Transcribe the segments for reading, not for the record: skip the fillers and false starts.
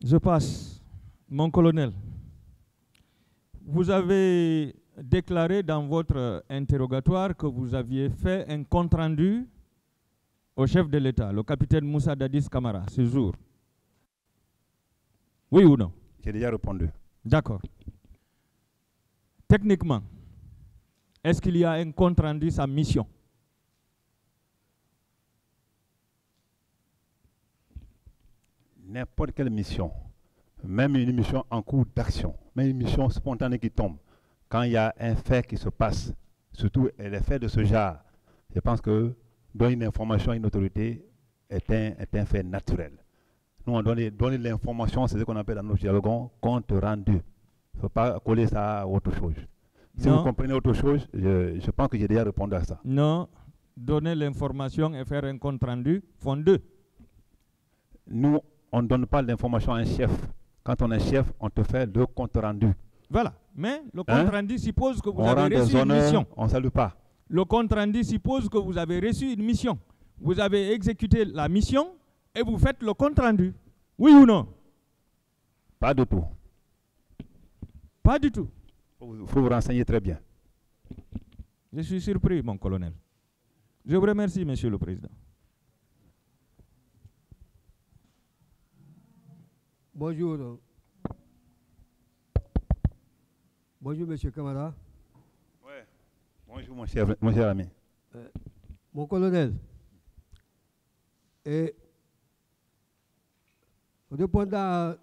Je passe. Mon colonel, vous avez déclaré dans votre interrogatoire que vous aviez fait un compte-rendu au chef de l'État, le capitaine Moussa Dadis Camara, ce jour. Oui ou non? J'ai déjà répondu. D'accord. Techniquement, est-ce qu'il y a un compte-rendu sa mission? N'importe quelle mission, même une mission en cours d'action, même une mission spontanée qui tombe, quand il y a un fait qui se passe, surtout les faits de ce genre, je pense que donner une information à une autorité est un fait naturel. Nous, on donne l'information, c'est ce qu'on appelle dans nos jargons compte rendu. Il ne faut pas coller ça à autre chose. Si Non. vous comprenez autre chose, je pense que j'ai déjà répondu à ça. Non. Donner l'information et faire un compte rendu font deux. Nous, on ne donne pas l'information à un chef. Quand on est chef, on te fait le compte rendu. Voilà. Mais le compte rendu suppose que vous on avez reçu une mission. On ne salue pas. Le compte rendu suppose que vous avez reçu une mission. Vous avez exécuté la mission et vous faites le compte rendu. Oui ou non? Pas du tout. Pas du tout. Il faut vous renseigner très bien. Je suis surpris, mon colonel. Je vous remercie, Monsieur le Président. Bonjour. Bonjour, Monsieur Camara. Ouais. Bonjour, mon cher ami. Mon colonel, et répondant à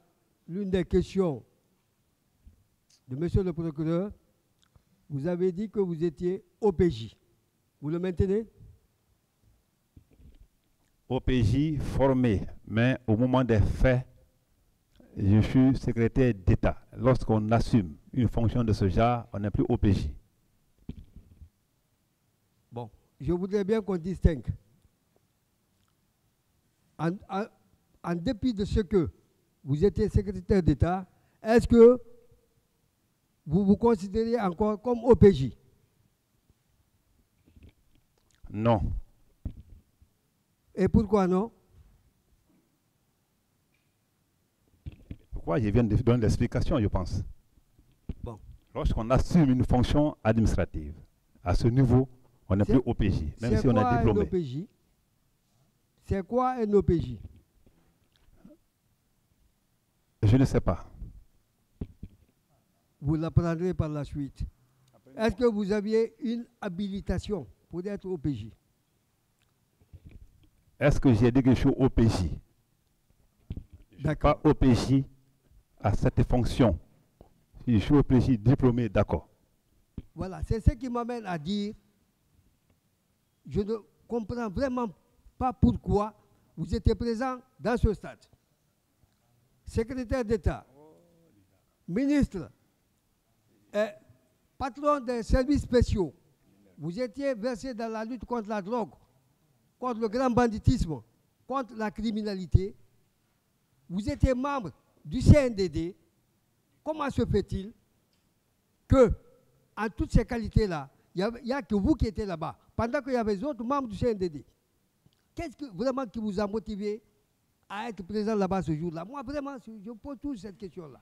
l'une des questions de Monsieur le procureur, vous avez dit que vous étiez OPJ. Vous le maintenez? OPJ formé, mais au moment des faits, je suis secrétaire d'État. Lorsqu'on assume une fonction de ce genre, on n'est plus OPJ. Bon, je voudrais bien qu'on distingue. En dépit de ce que vous étiez secrétaire d'État, est-ce que vous vous considérez encore comme OPJ? Non. Et pourquoi non? Pourquoi? Je viens de donner l'explication, je pense. Bon. Lorsqu'on assume une fonction administrative, à ce niveau, on n'est plus OPJ, même si on est diplômé. C'est quoi un OPJ? Je ne sais pas. Vous l'apprendrez par la suite. Est-ce que vous aviez une habilitation pour être OPJ? Est-ce que j'ai dit que je suis OPJ? Je ne suis pas OPJ à cette fonction. Si je suis OPJ diplômé, d'accord. Voilà, c'est ce qui m'amène à dire, je ne comprends vraiment pas pourquoi vous étiez présent dans ce stade. Secrétaire d'État, ministre, patron des services spéciaux, vous étiez versé dans la lutte contre la drogue, contre le grand banditisme, contre la criminalité. Vous étiez membre du CNDD. Comment se fait-il que, en toutes ces qualités-là, il n'y a que vous qui étiez là-bas, pendant qu'il y avait d'autres membres du CNDD? Qu'est-ce que vraiment qui vous a motivé à être présent là-bas ce jour-là? Moi, vraiment, je pose toujours cette question-là.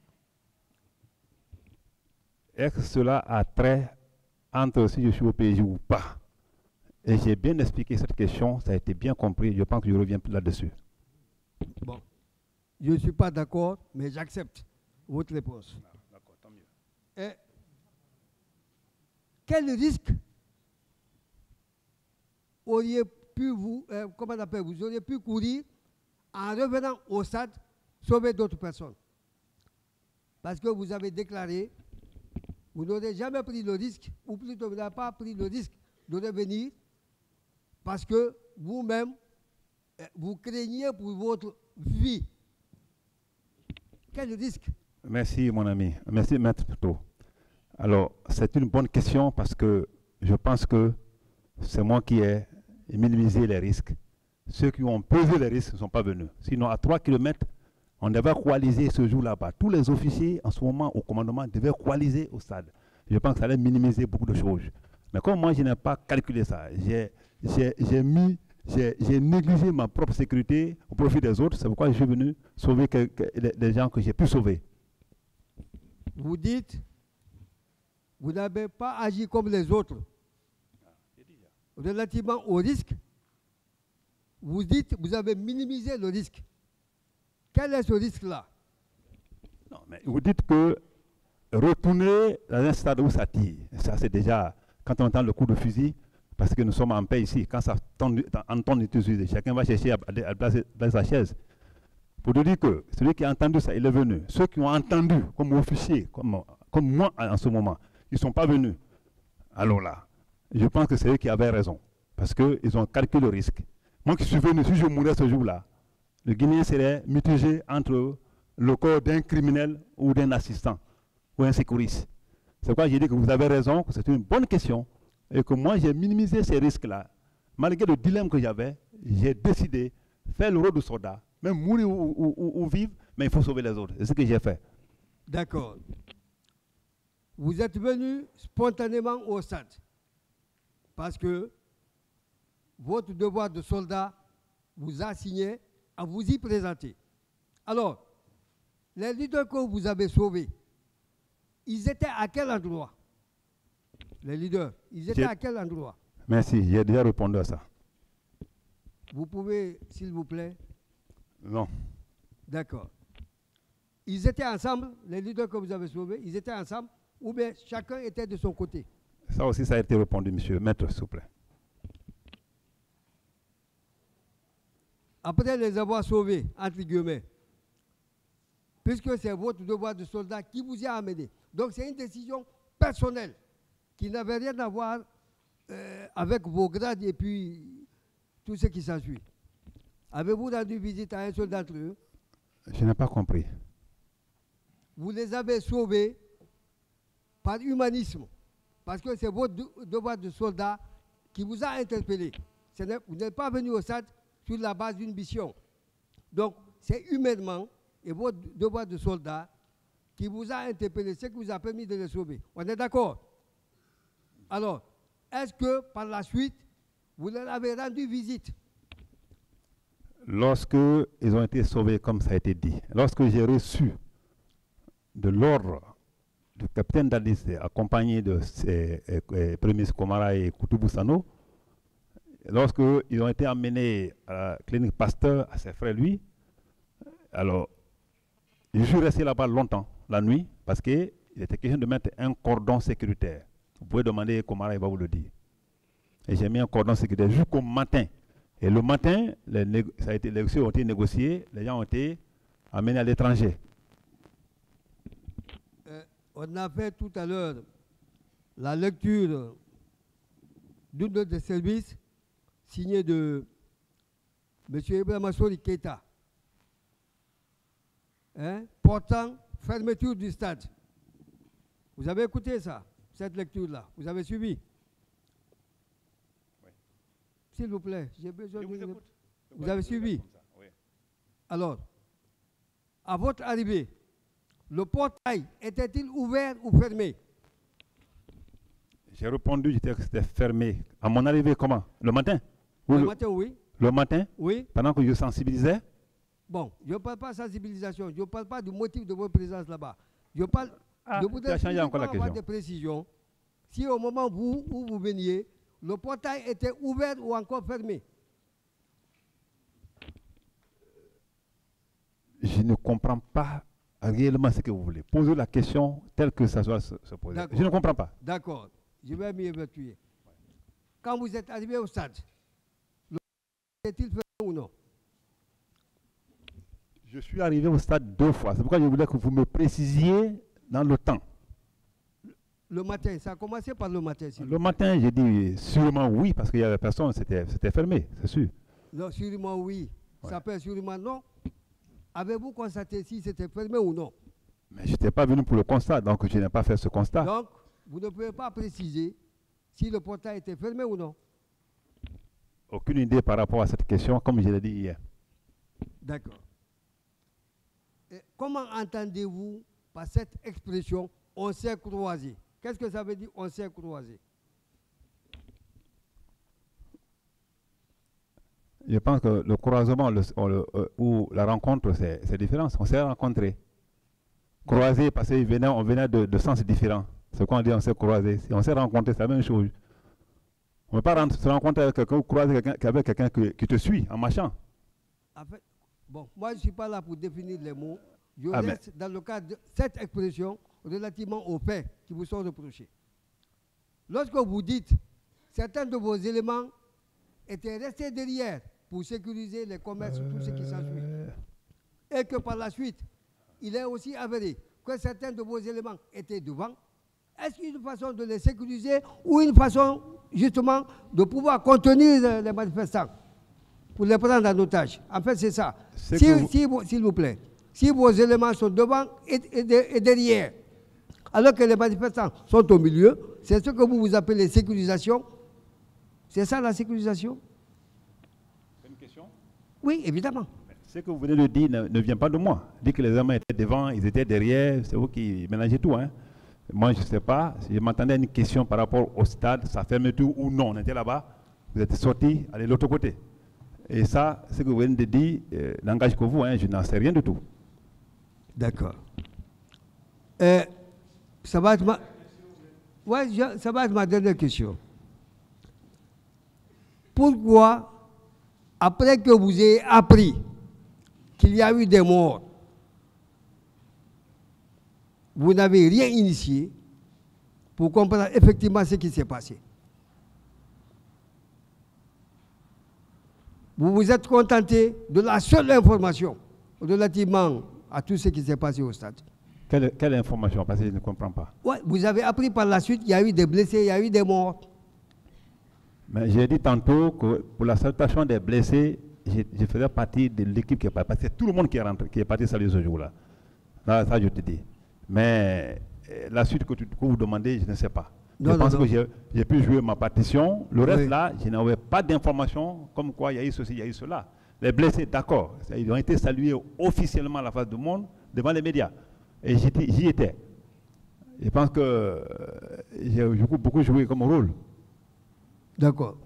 Est-ce que cela a trait entre si je suis OPJ ou pas? Et j'ai bien expliqué cette question, ça a été bien compris, je pense que je reviens là-dessus. Bon, je ne suis pas d'accord, mais j'accepte votre réponse. D'accord, tant mieux. Et quel risque auriez pu vous auriez pu courir en revenant au stade sauver d'autres personnes? Parce que vous avez déclaré, vous n'aurez jamais pris le risque, ou plutôt vous n'avez pas pris le risque de revenir parce que vous-même, vous craignez pour votre vie. Quel risque? Merci mon ami, merci Maître Poutot. Alors, c'est une bonne question parce que je pense que c'est moi qui ai minimisé les risques. Ceux qui ont pesé les risques ne sont pas venus. Sinon, à 3 km, on devait coaliser ce jour là-bas. Tous les officiers, en ce moment, au commandement, devaient coaliser au stade. Je pense que ça allait minimiser beaucoup de choses. Mais comme moi, je n'ai pas calculé ça, j'ai j'ai négligé ma propre sécurité au profit des autres. C'est pourquoi je suis venu sauver des gens que j'ai pu sauver. Vous dites, vous n'avez pas agi comme les autres. Relativement au risque, vous dites, vous avez minimisé le risque. Quel est ce risque-là? Non, mais vous dites que retourner dans un stade où ça tire, ça c'est déjà, quand on entend le coup de fusil, parce que nous sommes en paix ici, quand ça entend d'utiliser, chacun va chercher à placer sa chaise. Pour te dire que celui qui a entendu ça, il est venu. Ceux qui ont entendu, comme officier, comme moi en ce moment, ils ne sont pas venus. Alors là, je pense que c'est eux qui avaient raison, parce qu'ils ont calculé le risque. Moi qui suis venu, si je mourais ce jour-là, le Guinéen serait mitigé entre le corps d'un criminel ou d'un assistant ou un sécuriste. C'est pourquoi j'ai dit que vous avez raison, que c'est une bonne question, et que moi j'ai minimisé ces risques-là. Malgré le dilemme que j'avais, j'ai décidé de faire le rôle de soldat, même mourir ou vivre, mais il faut sauver les autres. C'est ce que j'ai fait. D'accord. Vous êtes venu spontanément au stade parce que votre devoir de soldat vous a assigné à vous y présenter. Alors, les leaders que vous avez sauvés, ils étaient à quel endroit? Les leaders, ils étaient à quel endroit? Merci, j'ai déjà répondu à ça. Vous pouvez, s'il vous plaît? Non. D'accord. Ils étaient ensemble, les leaders que vous avez sauvés, ils étaient ensemble, ou bien chacun était de son côté? Ça aussi, ça a été répondu, monsieur. Maître, s'il vous plaît. Après les avoir sauvés, entre guillemets, puisque c'est votre devoir de soldat qui vous y a amené. Donc c'est une décision personnelle qui n'avait rien à voir avec vos grades et puis tout ce qui s'ensuit. Avez-vous rendu visite à un seul d'entre eux? Je n'ai pas compris. Vous les avez sauvés par humanisme, parce que c'est votre devoir de soldat qui vous a interpellé. Vous n'êtes pas venu au stade sur la base d'une mission. Donc, c'est humainement et votre devoir de soldat qui vous a interpellé, ce qui vous a permis de les sauver. On est d'accord? Alors, est-ce que par la suite, vous leur avez rendu visite? Lorsque ils ont été sauvés, comme ça a été dit, lorsque j'ai reçu de l'ordre du capitaine Dadis, accompagné de ses premiers Komara et Koutoubou Sano, lorsque ils ont été emmenés à la clinique Pasteur, à ses frères, lui, alors, je suis resté là-bas longtemps, la nuit, parce qu'il était question de mettre un cordon sécuritaire. Vous pouvez demander Komara, il va vous le dire. Et j'ai mis un cordon sécuritaire jusqu'au matin. Et le matin, les négociations ont été négociées, les gens ont été amenés à l'étranger. On a fait tout à l'heure la lecture d'une note de service signée de M. Ibrahim Assori Keita, portant fermeture du stade. Vous avez écouté ça, cette lecture-là? Vous avez suivi? Oui. S'il vous plaît, j'ai besoin de... Vous avez suivi? Oui. Alors, à votre arrivée, le portail était-il ouvert ou fermé? J'ai répondu que c'était fermé. À mon arrivée, comment? Le matin? Le matin, oui. Le matin? Oui. Pendant que je sensibilisais? Bon, je ne parle pas de sensibilisation, je ne parle pas du motif de votre présence là-bas. Je parle de vous avoir des précisions. Si au moment où vous veniez, le portail était ouvert ou encore fermé? Je ne comprends pas réellement ce que vous voulez. Posez la question telle que ça doit se poser. Je ne comprends pas. D'accord. Je vais m'y évertuer. Quand vous êtes arrivé au stade, le portail est-il fermé ou non? Je suis arrivé au stade 2 fois. C'est pourquoi je voulais que vous me précisiez dans le temps. Le matin, ça a commencé par le matin. Le matin, j'ai dit sûrement oui, parce qu'il y avait personne, c'était fermé, c'est sûr. Non, sûrement oui. Ouais. Ça peut sûrement non. Avez-vous constaté si c'était fermé ou non? Mais je n'étais pas venu pour le constat, donc je n'ai pas fait ce constat. Donc, vous ne pouvez pas préciser si le portail était fermé ou non? Aucune idée par rapport à cette question, comme je l'ai dit hier. D'accord. Comment entendez-vous par cette expression « on s'est croisé » ? Qu'est-ce que ça veut dire « on s'est croisé » ? Je pense que le croisement ou la rencontre, c'est différent. On s'est rencontrés. Croisés parce qu'on venait de sens différents. Ce qu'on dit, on s'est croisés. Si on s'est rencontrés, c'est la même chose. On ne peut pas se rencontrer avec quelqu'un ou croiser avec quelqu'un qui te suit en marchant. En fait, bon, moi je ne suis pas là pour définir les mots. Je reste dans le cadre de cette expression relativement aux faits qui vous sont reprochés. Lorsque vous dites certains de vos éléments étaient restés derrière pour sécuriser les commerces, tout ce qui s'ensuit, et que par la suite, il est aussi avéré que certains de vos éléments étaient devant, est-ce une façon de les sécuriser ou une façon justement de pouvoir contenir les manifestants pour les prendre en otage? En fait, c'est ça. S'il vous plaît, si vos éléments sont devant et derrière, alors que les manifestants sont au milieu, c'est ce que vous appelez sécurisation. C'est ça la sécurisation? C'est une question? Oui, évidemment. Ce que vous venez de dire ne vient pas de moi. Dire que les hommes étaient devant, ils étaient derrière, c'est vous qui mélangez tout. Hein. Moi, je ne sais pas. Si je m'attendais à une question par rapport au stade, sa fermeture ou non. On était là-bas, vous êtes sortis, allez de l'autre côté. Et ça, ce que vous venez de dire n'engage que vous. Hein, je n'en sais rien du tout. D'accord. Ça va être ça va être ma dernière question. Pourquoi, après que vous ayez appris qu'il y a eu des morts, vous n'avez rien initié pour comprendre effectivement ce qui s'est passé? Vous vous êtes contenté de la seule information relativement à tout ce qui s'est passé au stade. Quelle information? Parce que je ne comprends pas. Ouais, vous avez appris par la suite qu'il y a eu des blessés, il y a eu des morts. Mais j'ai dit tantôt que pour la salutation des blessés, je faisais partie de l'équipe qui est partie. C'est tout le monde qui est rentré, qui est parti saluer ce jour-là. Ça, je te dis. Mais la suite que vous demandez, je ne sais pas. Je pense que j'ai pu jouer ma partition. Le reste, là, je n'avais pas d'informations comme quoi il y a eu ceci, il y a eu cela. Les blessés, d'accord, ils ont été salués officiellement à la face du monde, devant les médias. Et j'y étais. Je pense que j'ai beaucoup joué comme rôle. D'accord.